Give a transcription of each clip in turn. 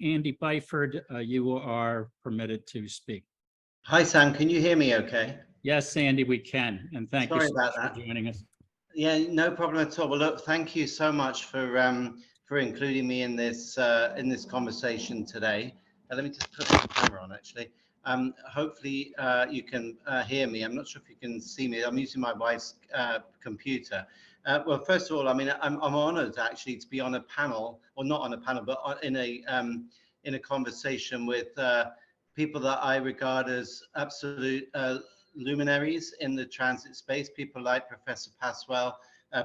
Andy Byford, you are permitted to speak. Hi, Sam. Can you hear me okay? Yes, Andy, we can. And thank you Sorry so about much for that. joining us. Yeah, no problem at all. Well, look, thank you so much for including me in this conversation today. Let me just put the camera on, actually. Hopefully, you can hear me. I'm not sure if you can see me. I'm using my wife's computer. Well, first of all, I mean, I'm honoured actually to be on a panel, or not on a panel, but in a conversation with people that I regard as absolute luminaries in the transit space, people like Professor Passwell,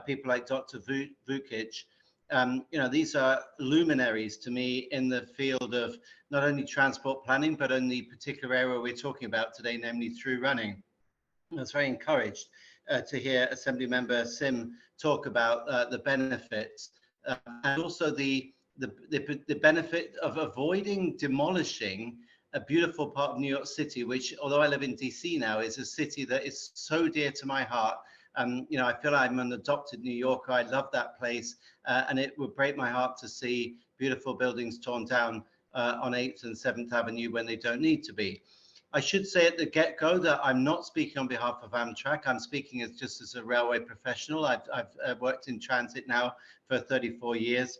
people like Dr. Vukic. These are luminaries to me in the field of not only transport planning, but in the particular area we're talking about today, namely through running. I was very encouraged to hear Assembly Member Sim talk about the benefits and also the benefit of avoiding demolishing a beautiful part of New York City, which, although I live in DC now, is a city that is so dear to my heart. I feel I'm an adopted New Yorker. I love that place, and it would break my heart to see beautiful buildings torn down on 8th and 7th Avenue when they don't need to be. I should say at the get-go that I'm not speaking on behalf of Amtrak. I'm speaking just as a railway professional. I've worked in transit now for 34 years.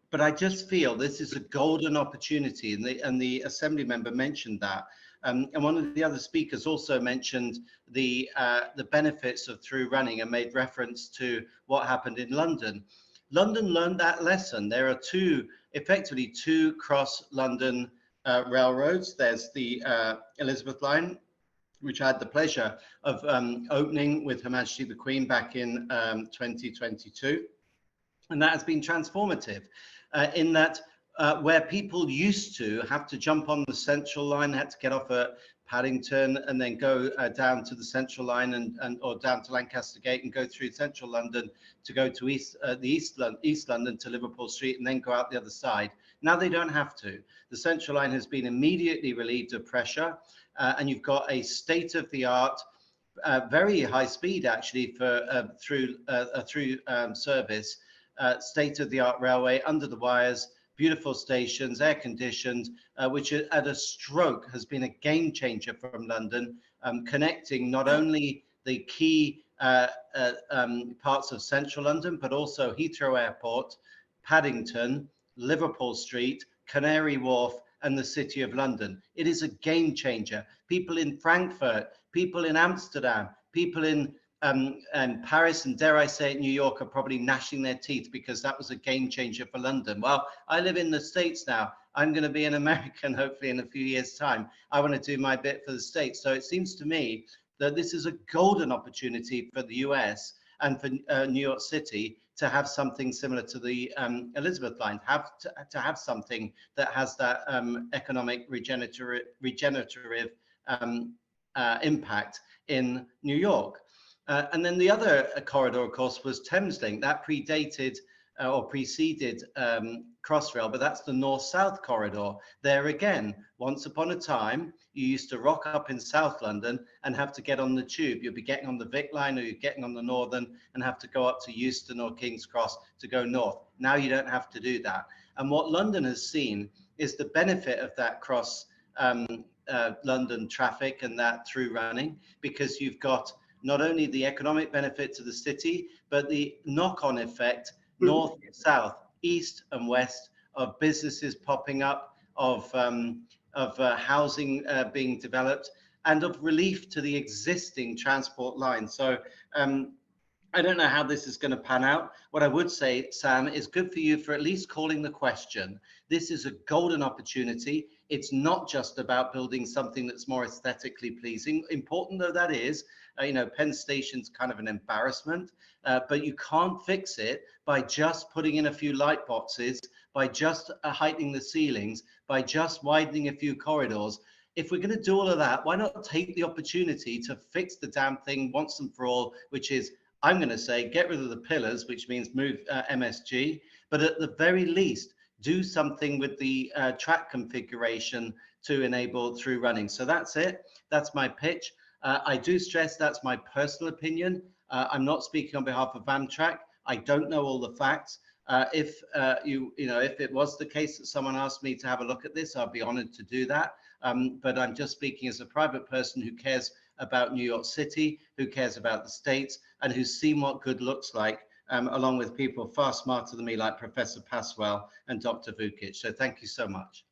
But I just feel this is a golden opportunity, and the Assembly member mentioned that. And one of the other speakers also mentioned the benefits of through running and made reference to what happened in London. London learned that lesson. There are effectively two cross London railroads. There's the Elizabeth line, which I had the pleasure of opening with Her Majesty the Queen back in 2022. And that has been transformative in that where people used to have to jump on the Central line, had to get off at Paddington and then go down to the Central line or down to Lancaster Gate and go through Central London to go to East London to Liverpool Street and then go out the other side. Now they don't have to. The Central line has been immediately relieved of pressure, and you've got a state-of-the-art, very high speed actually for through service. State-of-the-art railway under the wires, beautiful stations, air conditioned, which at a stroke has been a game changer from London, connecting not only the key parts of central London, but also Heathrow Airport, Paddington, Liverpool Street, Canary Wharf, and the City of London. It is a game changer. People in Frankfurt, people in Amsterdam, people in and Paris and, dare I say it, New York are probably gnashing their teeth because that was a game changer for London. Well, I live in the States now. I'm going to be an American hopefully in a few years' time. I want to do my bit for the States. So it seems to me that this is a golden opportunity for the US and for New York City to have something similar to the Elizabeth line, to have something that has that economic regenerative impact in New York. And then the other corridor, of course, was Thameslink. That predated or preceded Crossrail, but that's the north-south corridor. There again, once upon a time, you used to rock up in South London and have to get on the tube. You'd be getting on the Vic line or you're getting on the Northern and have to go up to Euston or King's Cross to go north. Now you don't have to do that. And what London has seen is the benefit of that cross London traffic and that through running, because you've got not only the economic benefit to the city, but the knock-on effect, north, south, east and west, of businesses popping up, of housing being developed, and of relief to the existing transport line. So I don't know how this is going to pan out. What I would say, Sam, is good for you for at least calling the question. This is a golden opportunity. It's not just about building something that's more aesthetically pleasing, important though that is. Penn Station's kind of an embarrassment, but you can't fix it by just putting in a few light boxes, by just heightening the ceilings, by just widening a few corridors. If we're going to do all of that, why not take the opportunity to fix the damn thing once and for all, which is, I'm going to say, get rid of the pillars, which means move MSG, but at the very least, do something with the track configuration to enable through running. So that's it. That's my pitch. I do stress that's my personal opinion. I'm not speaking on behalf of Amtrak. I don't know all the facts. If it was the case that someone asked me to have a look at this, I'd be honored to do that. But I'm just speaking as a private person who cares about New York City, who cares about the States, and who's seen what good looks like, along with people far smarter than me, like Professor Paswell and Dr. Vukic. So thank you so much.